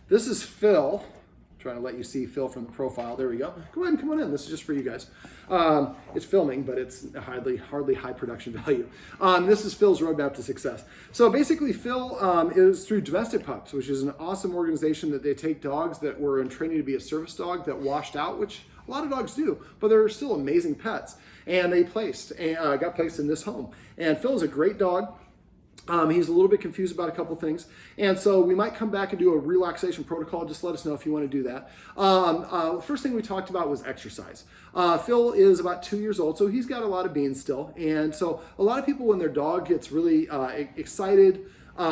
This is Pfil. Trying to let you see Pfil from the profile. There we go. Go ahead and come on in. This is just for you guys. It's filming, but it's hardly high production value. This is Pfil's roadmap to success. So basically, Pfil is through Domestic Pups, which is an awesome organization that they take dogs that were in training to be a service dog that washed out, which a lot of dogs do, but they're still amazing pets. And they got placed in this home. And Pfil is a great dog. He's a little bit confused about a couple things. And so we might come back and do a relaxation protocol. Just let us know if you want to do that. First thing we talked about was exercise. Pfil is about 2 years old, so he's got a lot of beans still. And so a lot of people, when their dog gets really excited,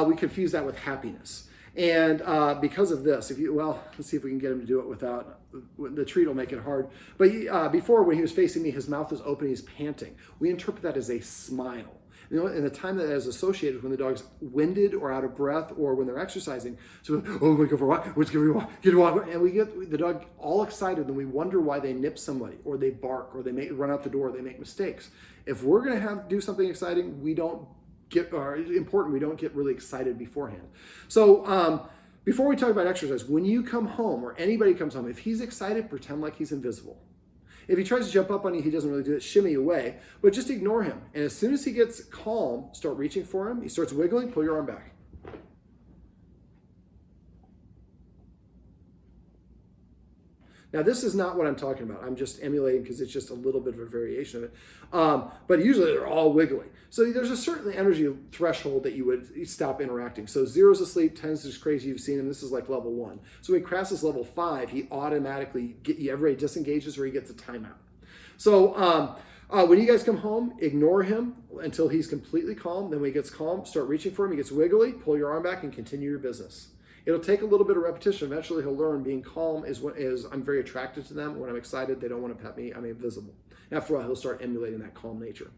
we confuse that with happiness. And because of this, let's see if we can get him to do it without, the treat will make it hard. But before, when he was facing me, his mouth was open, he's panting. We interpret that as a smile. You know, and the time that is associated when the dog's winded or out of breath or when they're exercising. So, we're going to go for a walk, let's go for a walk, get a walk. And we get the dog all excited and we wonder why they nip somebody or they bark or they run out the door, they make mistakes. If we're going to do something exciting, we don't get really excited beforehand. So before we talk about exercise, when you come home or anybody comes home, if he's excited, pretend like he's invisible. If he tries to jump up on you, he doesn't really do it, shimmy away, but just ignore him. And as soon as he gets calm, start reaching for him. He starts wiggling, pull your arm back. Now, this is not what I'm talking about. I'm just emulating because it's just a little bit of a variation of it. But usually they're all wiggling. So there's a certain energy threshold that you would stop interacting. So 0's asleep, 10's just crazy. You've seen him. This is like level 1. So when he crosses level 5, he automatically, everybody disengages or he gets a timeout. So when you guys come home, ignore him until he's completely calm. Then when he gets calm, start reaching for him. He gets wiggly, pull your arm back and continue your business. It'll take a little bit of repetition. Eventually he'll learn being calm is I'm very attracted to them. When I'm excited, they don't want to pet me. I'm invisible. After a while, he'll start emulating that calm nature.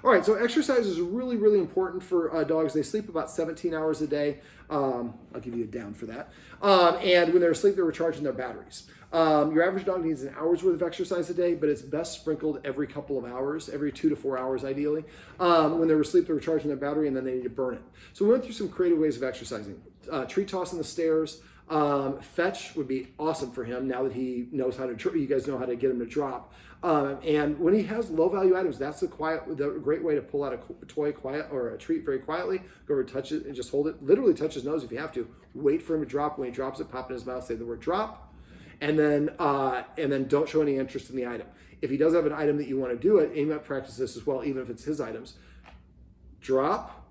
All right, so exercise is really, really important for dogs. They sleep about 17 hours a day. I'll give you a down for that. And when they're asleep, they're recharging their batteries. Your average dog needs an hour's worth of exercise a day, but it's best sprinkled every couple of hours, every 2 to 4 hours ideally. When they're asleep, they're recharging their battery and then they need to burn it. So we went through some creative ways of exercising. Treat toss on the stairs. Fetch would be awesome for him now that he knows how to, you guys know how to get him to drop. And when he has low value items, that's the great way to pull out a toy or a treat very quietly. Go over, touch it and just hold it. Literally touch his nose if you have to. Wait for him to drop. When he drops it, pop it in his mouth, say the word drop. And then don't show any interest in the item. If he does have an item that you want to do it, and you might practice this as well, even if it's his items. Drop,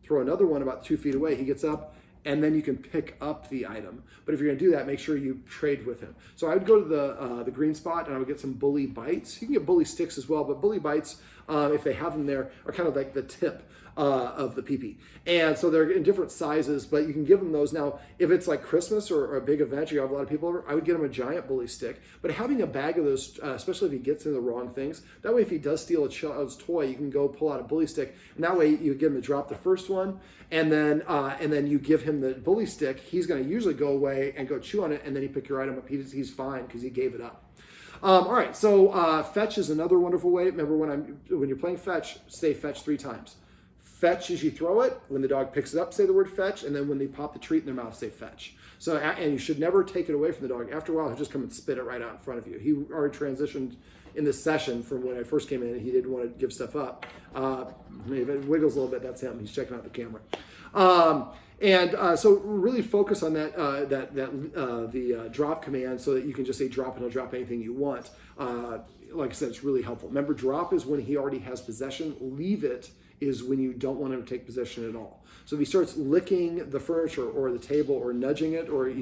throw another one about 2 feet away. He gets up, and then you can pick up the item. But if you're going to do that, make sure you trade with him. So I would go to the green spot, and I would get some bully bites. You can get bully sticks as well, but bully bites, if they have them there, are kind of like the tip of the pee-pee. And so they're in different sizes, but you can give them those. Now, if it's like Christmas or a big event, you have a lot of people over, I would get him a giant bully stick. But having a bag of those, especially if he gets into the wrong things, that way if he does steal a child's toy, you can go pull out a bully stick. And that way you get him to drop the first one, and then you give him the bully stick. He's going to usually go away and go chew on it, and then you pick your item up. He's fine because he gave it up. All right, so fetch is another wonderful way. Remember, when you're playing fetch, say fetch 3 times. Fetch as you throw it. When the dog picks it up, say the word fetch, and then when they pop the treat in their mouth, say fetch. So, and you should never take it away from the dog. After a while, he'll just come and spit it right out in front of you. He already transitioned in this session from when I first came in. He didn't want to give stuff up. If it wiggles a little bit, that's him. He's checking out the camera. So really focus on the drop command so that you can just say drop and he'll drop anything you want. Like I said, it's really helpful. Remember, drop is when he already has possession. Leave it is when you don't want him to take possession at all. So if he starts licking the furniture or the table or nudging it or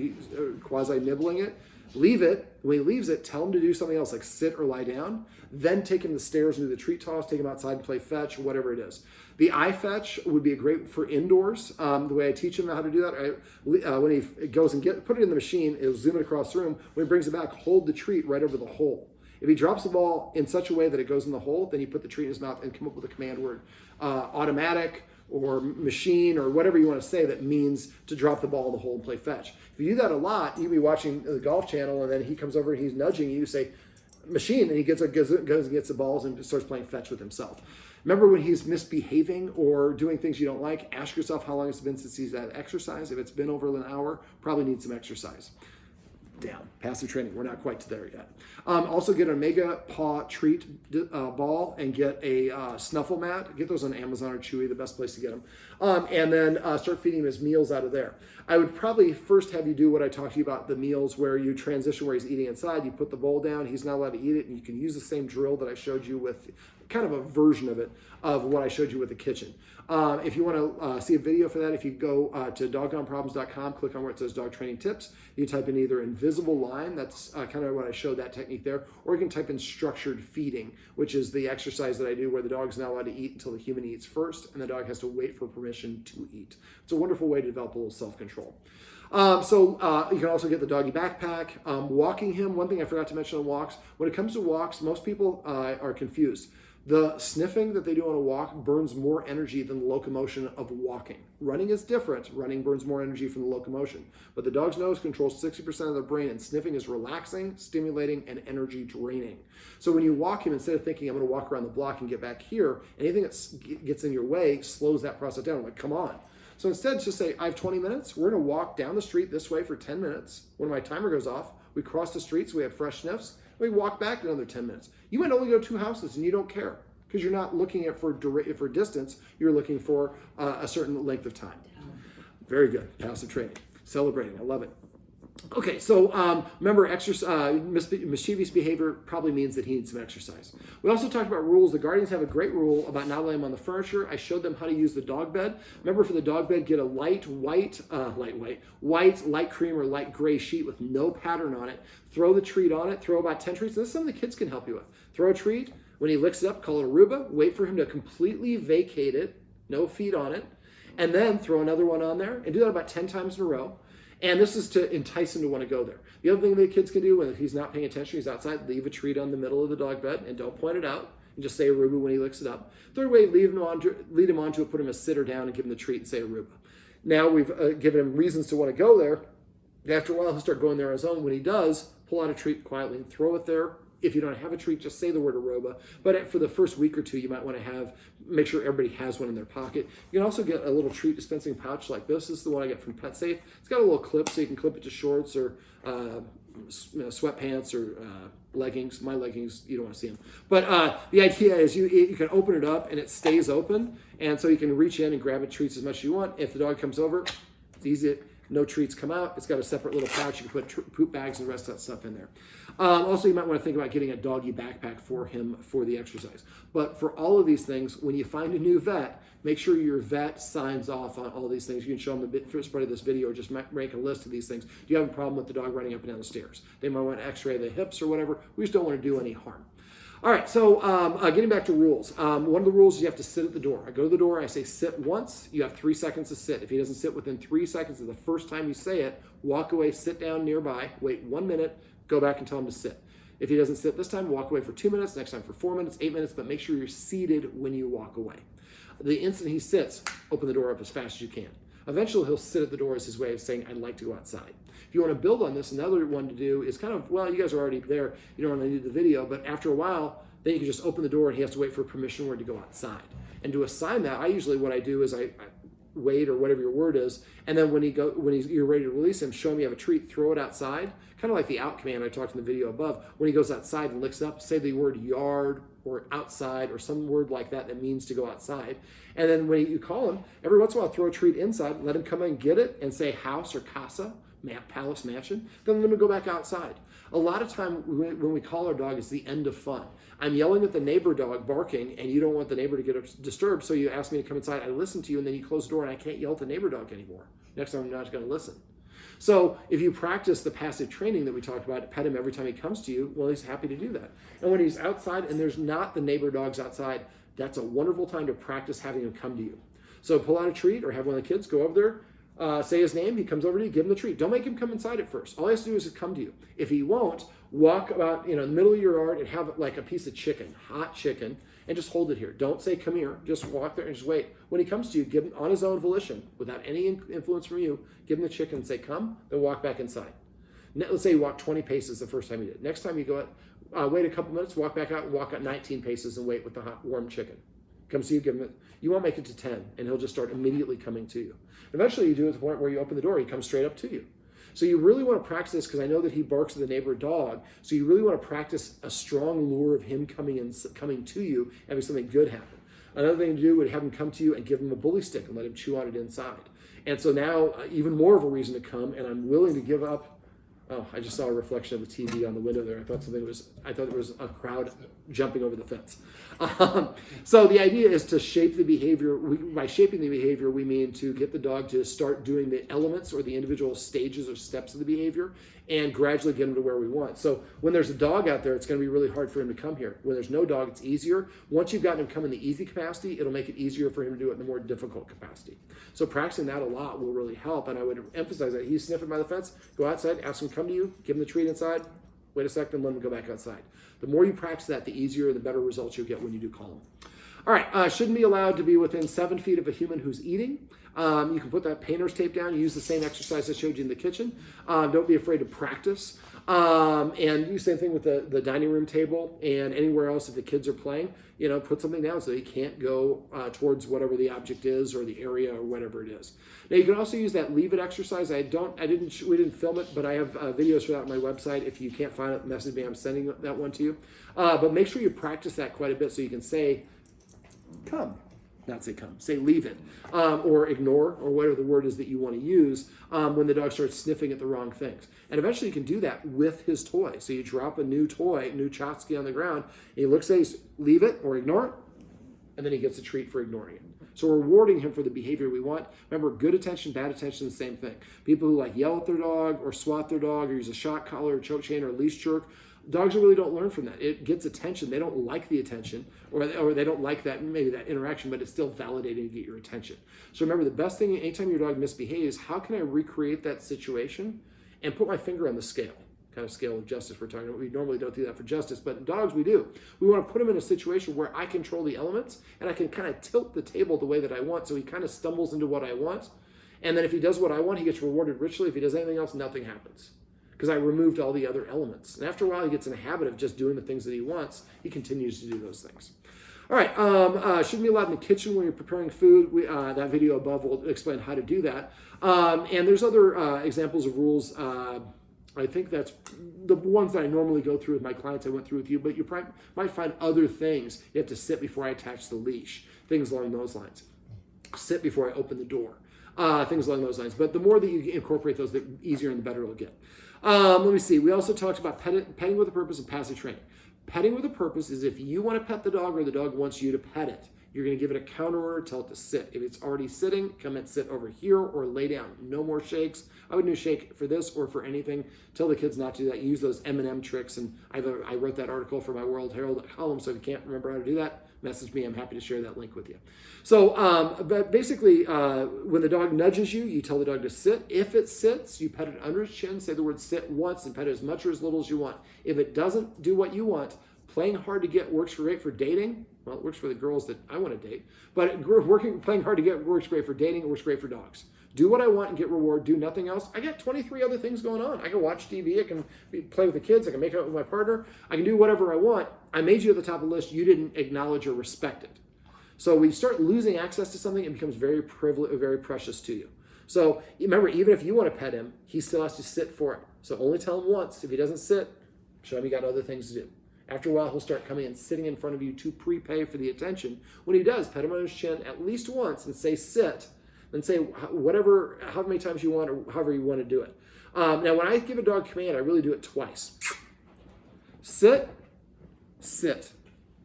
quasi-nibbling it, leave it. When he leaves it, tell him to do something else like sit or lie down. Then take him to the stairs and do the treat toss, take him outside and play fetch or whatever it is. The eye fetch would be great for indoors. The way I teach him how to do that, when he goes and put it in the machine, it'll zoom it across the room. When he brings it back, hold the treat right over the hole. If he drops the ball in such a way that it goes in the hole, then you put the treat in his mouth and come up with a command word. Automatic or machine or whatever you want to say that means to drop the ball in the hole and play fetch. If you do that a lot, you'll be watching the Golf Channel and then he comes over and he's nudging you, say, machine, and he goes and gets the balls and starts playing fetch with himself. Remember when he's misbehaving or doing things you don't like, ask yourself how long it's been since he's had exercise. If it's been over an hour, probably needs some exercise. Down. Passive training. We're not quite there yet. Also get an Omega Paw treat ball and get a snuffle mat. Get those on Amazon or Chewy, the best place to get them. And then start feeding him his meals out of there. I would probably first have you do what I talked to you about, the meals where you transition where he's eating inside. You put the bowl down. He's not allowed to eat it. And you can use the same drill that I showed you with kind of a version of it, of what I showed you with the kitchen. If you want to see a video for that, if you go to doggoneproblems.com, click on where it says dog training tips, you type in either invisible line, that's kind of what I showed that technique there, or you can type in structured feeding, which is the exercise that I do where the dog's not allowed to eat until the human eats first, and the dog has to wait for permission to eat. It's a wonderful way to develop a little self-control. You can also get the doggy backpack. Walking him, one thing I forgot to mention on walks, when it comes to walks, most people are confused. The sniffing that they do on a walk burns more energy than the locomotion of walking. Running is different. Running burns more energy from the locomotion. But the dog's nose controls 60% of their brain, and sniffing is relaxing, stimulating, and energy draining. So when you walk him, instead of thinking, I'm going to walk around the block and get back here, anything that gets in your way slows that process down. I'm like, come on. So instead, just say, I have 20 minutes. We're going to walk down the street this way for 10 minutes. When my timer goes off, we cross the street so we have fresh sniffs. We walk back another 10 minutes. You might only go 2 houses and you don't care because you're not looking at for distance. You're looking for a certain length of time. Very good. Passive training. Celebrating. I love it. Okay, so remember, mischievous behavior probably means that he needs some exercise. We also talked about rules. The Guardians have a great rule about not laying him on the furniture. I showed them how to use the dog bed. Remember, for the dog bed, get a light cream or light gray sheet with no pattern on it. Throw the treat on it. Throw about 10 treats. This is something the kids can help you with. Throw a treat. When he licks it up, call it Aruba. Wait for him to completely vacate it. No feet on it. And then throw another one on there. And do that about 10 times in a row. And this is to entice him to want to go there. The other thing that kids can do when he's not paying attention, he's outside, leave a treat on the middle of the dog bed and don't point it out. And just say Aruba when he licks it up. Third way, lead him onto it, put him a sit or down and give him the treat and say Aruba. Now we've given him reasons to want to go there. After a while, he'll start going there on his own. When he does, pull out a treat quietly and throw it there. If you don't have a treat, just say the word Aruba. But for the first week or two, you might want to make sure everybody has one in their pocket. You can also get a little treat dispensing pouch like this. This is the one I get from PetSafe. It's got a little clip so you can clip it to shorts or sweatpants or leggings. My leggings, you don't want to see them. But the idea is you can open it up and it stays open. And so you can reach in and grab treats as much as you want. If the dog comes over, it's easy. No treats come out. It's got a separate little pouch. You can put poop bags and the rest of that stuff in there. Also, you might want to think about getting a doggy backpack for him for the exercise. But for all of these things, when you find a new vet, make sure your vet signs off on all these things. You can show them the first part of this video or just make a list of these things. Do you have a problem with the dog running up and down the stairs? They might want to x-ray the hips or whatever. We just don't want to do any harm. All right, so getting back to rules. One of the rules is you have to sit at the door. I go to the door, I say sit once, you have 3 seconds to sit. If he doesn't sit within 3 seconds of the first time you say it, walk away, sit down nearby, wait 1 minute, go back and tell him to sit. If he doesn't sit this time, walk away for 2 minutes, next time for 4 minutes, 8 minutes, but make sure you're seated when you walk away. The instant he sits, open the door up as fast as you can. Eventually, he'll sit at the door as his way of saying, I'd like to go outside. If you want to build on this, another one to do is kind of, well, you guys are already there. You don't really need the video, but after a while, then you can just open the door and he has to wait for permission word to go outside. And to assign that, what I do is I wait or whatever your word is, and then when you're ready to release him, show him you have a treat, throw it outside, kind of like the out command I talked in the video above. When he goes outside and licks it up, say the word yard or outside or some word like that means to go outside. And then when you call him, every once in a while throw a treat inside, let him come in and get it and say house or casa, palace, mansion, then let him go back outside. A lot of time when we call our dog, it's the end of fun. I'm yelling at the neighbor dog barking and you don't want the neighbor to get disturbed, so you ask me to come inside. I listen to you and then you close the door and I can't yell at the neighbor dog anymore. Next time I'm not going to listen. So if you practice the passive training that we talked about, pet him every time he comes to you, well, he's happy to do that. And when he's outside and there's not the neighbor dogs outside, that's a wonderful time to practice having him come to you. So pull out a treat or have one of the kids go over there, say his name, he comes over to you, give him the treat. Don't make him come inside at first. All he has to do is come to you. If he won't, walk about in the middle of your yard and have like a piece of chicken, hot chicken, and just hold it here. Don't say come here. Just walk there and just wait. When he comes to you, give him on his own volition, without any influence from you, give him the chicken and say come, then walk back inside. Let's say you walk 20 paces the first time you did. Next time you go out, wait a couple minutes, walk back out, and walk out 19 paces and wait with the hot, warm chicken. Comes to you, give him it. You won't make it to 10, and he'll just start immediately coming to you. Eventually, you do it to the point where you open the door, he comes straight up to you. So you really want to practice this, because I know that he barks at the neighbor dog. So you really want to practice a strong lure of him coming to you, having something good happen. Another thing to do would have him come to you and give him a bully stick and let him chew on it inside. And so now, even more of a reason to come, and I'm willing to give up. Oh, I just saw a reflection of the TV on the window there. I thought there was a crowd jumping over the fence. So the idea is to shape the behavior. By shaping the behavior, we mean to get the dog to start doing the elements or the individual stages or steps of the behavior and gradually get him to where we want. So when there's a dog out there, it's going to be really hard for him to come here. When there's no dog, it's easier. Once you've gotten him come in the easy capacity, it'll make it easier for him to do it in the more difficult capacity. So practicing that a lot will really help. And I would emphasize that he's sniffing by the fence, go outside, ask him to come to you, give him the treat inside, wait a second, let him go back outside. The more you practice that, the easier and the better results you'll get when you do call him. All right, shouldn't be allowed to be within 7 feet of a human who's eating. You can put that painter's tape down. Use the same exercise I showed you in the kitchen. Don't be afraid to practice. And do the same thing with the dining room table and anywhere else if the kids are playing. Put something down so they can't go towards whatever the object is or the area or whatever it is. Now you can also use that leave it exercise. We didn't film it, but I have videos for that on my website. If you can't find it, message me. I'm sending that one to you. But make sure you practice that quite a bit so you can say, come. Not say come, say leave it, or ignore, or whatever the word is that you want to use when the dog starts sniffing at the wrong things. And eventually you can do that with his toy. So you drop a new toy, new Chotsky on the ground, and he looks at it, leave it or ignore it, and then he gets a treat for ignoring it. So we're rewarding him for the behavior we want. Remember, good attention, bad attention, the same thing. People who yell at their dog or swat their dog or use a shock collar or choke chain or leash jerk, dogs really don't learn from that. It gets attention. They don't like the attention, or they don't like maybe that interaction, but it's still validating to get your attention. So remember, the best thing anytime your dog misbehaves, how can I recreate that situation and put my finger on the scale? Kind of scale of justice we're talking about. We normally don't do that for justice, but in dogs we do. We want to put him in a situation where I control the elements and I can kind of tilt the table the way that I want, so he kind of stumbles into what I want. And then if he does what I want, he gets rewarded richly. If he does anything else, nothing happens, because I removed all the other elements. And after a while, he gets in a habit of just doing the things that he wants. He continues to do those things. All right, shouldn't be allowed in the kitchen when you're preparing food. That video above will explain how to do that. And there's other examples of rules. I think that's the ones that I normally go through with my clients I went through with you, but you might find other things. You have to sit before I attach the leash, things along those lines. Sit before I open the door, things along those lines. But the more that you incorporate those, the easier and the better it'll get. Let me see. We also talked about petting with a purpose and passive training. Petting with a purpose is if you want to pet the dog or the dog wants you to pet it. You're going to give it a counter order, tell it to sit. If it's already sitting, come and sit over here or lay down. No more shakes. I wouldn't do shake for this or for anything. Tell the kids not to do that. Use those M&M tricks. And I wrote that article for my World Herald column, so if you can't remember how to do that, message me. I'm happy to share that link with you. So, but basically, when the dog nudges you, you tell the dog to sit. If it sits, you pet it under its chin, say the word sit once, and pet it as much or as little as you want. If it doesn't do what you want, playing hard to get works great for dating. Well, it works for the girls that I want to date. But playing hard to get works great for dating. It works great for dogs. Do what I want and get reward. Do nothing else. I got 23 other things going on. I can watch TV. I can play with the kids. I can make out with my partner. I can do whatever I want. I made you at the top of the list. You didn't acknowledge or respect it. So when you start losing access to something, it becomes very precious to you. So remember, even if you want to pet him, he still has to sit for it. So only tell him once. If he doesn't sit, show him you got other things to do. After a while, he'll start coming and sitting in front of you to prepay for the attention. When he does, pet him on his chin at least once and say sit, and say however many times you want or however you want to do it. Now, when I give a dog command, I really do it twice. Sit, sit.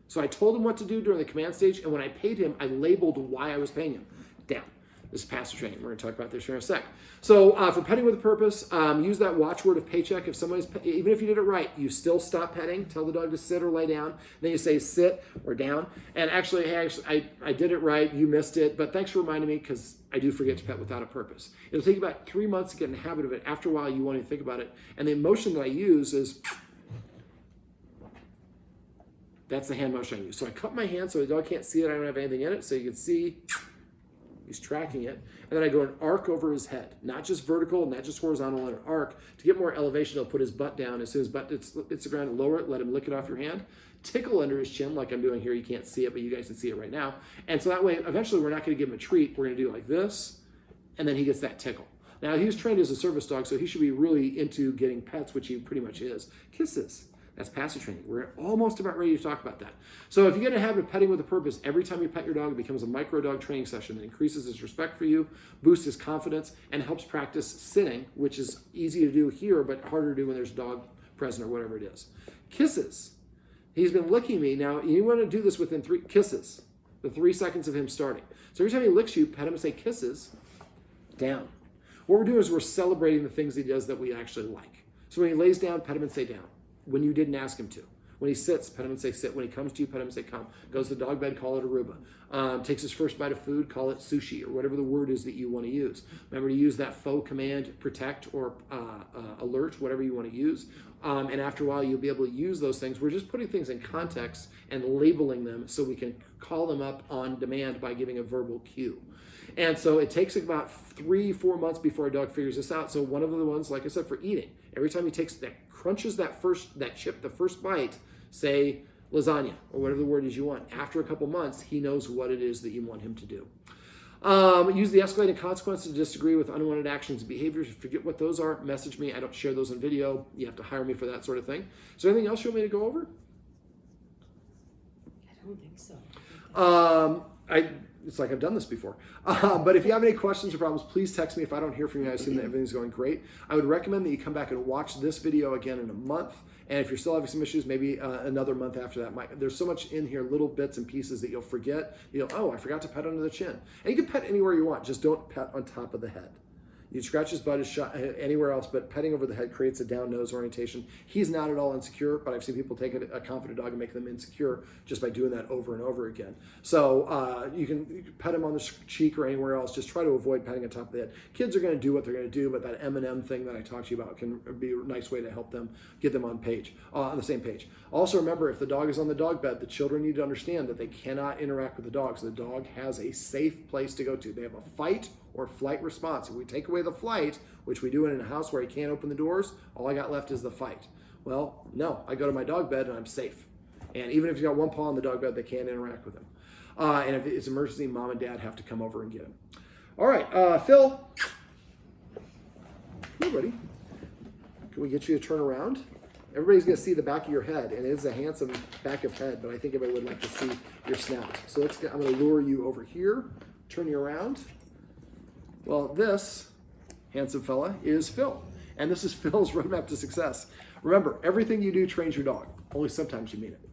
So I told him what to do during the command stage, and when I paid him, I labeled why I was paying him. Down. This is passive training. We're going to talk about this here in a sec. So for petting with a purpose, use that watchword of paycheck. If even if you did it right, you still stop petting. Tell the dog to sit or lay down. Then you say sit or down. And actually, hey, I did it right. You missed it. But thanks for reminding me, because I do forget to pet without a purpose. It'll take about 3 months to get in the habit of it. After a while, you won't even think about it. And the motion that I use is, that's the hand motion I use. So I cup my hand so the dog can't see it. I don't have anything in it. So you can see He's tracking it. And then I go an arc over his head, not just vertical, not just horizontal, and an arc. To get more elevation, I'll put his butt down. As soon as his butt hits the ground, lower it, let him lick it off your hand. Tickle under his chin like I'm doing here. You can't see it, but you guys can see it right now. And so that way, eventually, we're not going to give him a treat. We're going to do like this, and then he gets that tickle. Now, he was trained as a service dog, so he should be really into getting pets, which he pretty much is. Kisses. That's passive training. We're almost about ready to talk about that. So if you get a habit of petting with a purpose, every time you pet your dog, it becomes a micro dog training session that increases his respect for you, boosts his confidence, and helps practice sitting, which is easy to do here, but harder to do when there's a dog present or whatever it is. Kisses. He's been licking me. Now, you want to do this within 3 kisses, the 3 seconds of him starting. So every time he licks you, pet him and say kisses, down. What we're doing is we're celebrating the things he does that we actually like. So when he lays down, pet him and say down. When you didn't ask him to. When he sits, pet him and say sit. When he comes to you, pet him and say come. Goes to the dog bed, call it Aruba. Takes his first bite of food, call it sushi, or whatever the word is that you want to use. Remember to use that faux command, protect, or alert, whatever you want to use. And after a while, you'll be able to use those things. We're just putting things in context and labeling them so we can call them up on demand by giving a verbal cue. And so it takes about 3-4 months before a dog figures this out. So one of the ones, like I said, for eating, every time he takes that, crunches that chip, the first bite, say lasagna or whatever the word is you want. After a couple months, he knows what it is that you want him to do. Use the escalating consequences to disagree with unwanted actions and behaviors. Forget what those are. Message me. I don't share those in video. You have to hire me for that sort of thing. Is there anything else you want me to go over? I don't think so. It's like I've done this before. But if you have any questions or problems, please text me. If I don't hear from you, I assume that everything's going great. I would recommend that you come back and watch this video again in a month. And if you're still having some issues, maybe another month after that. There's so much in here, little bits and pieces that you'll forget. Oh, I forgot to pet under the chin. And you can pet anywhere you want. Just don't pet on top of the head. You scratch his butt, his shot, anywhere else, but petting over the head creates a down nose orientation. He's not at all insecure, but I've seen people take a confident dog and make them insecure just by doing that over and over again. So you can pet him on the cheek or anywhere else. Just try to avoid petting on top of the head. Kids are going to do what they're going to do, but that M&M thing that I talked to you about can be a nice way to help them get them on the same page. Also remember, if the dog is on the dog bed, the children need to understand that they cannot interact with the dog. So the dog has a safe place to go to. They have a fight or flight response. If we take away the flight, which we do in a house where he can't open the doors, all I got left is the fight. Well, no, I go to my dog bed and I'm safe. And even if you got one paw on the dog bed, they can't interact with him. And if it's an emergency, mom and dad have to come over and get him. All right, Phil. Hey, buddy. Can we get you to turn around? Everybody's going to see the back of your head, and it is a handsome back of head, but I think everybody would like to see your snout. So I'm going to lure you over here, turn you around. Well, this handsome fella is Phil, and this is Phil's roadmap to success. Remember, everything you do trains your dog. Only sometimes you mean it.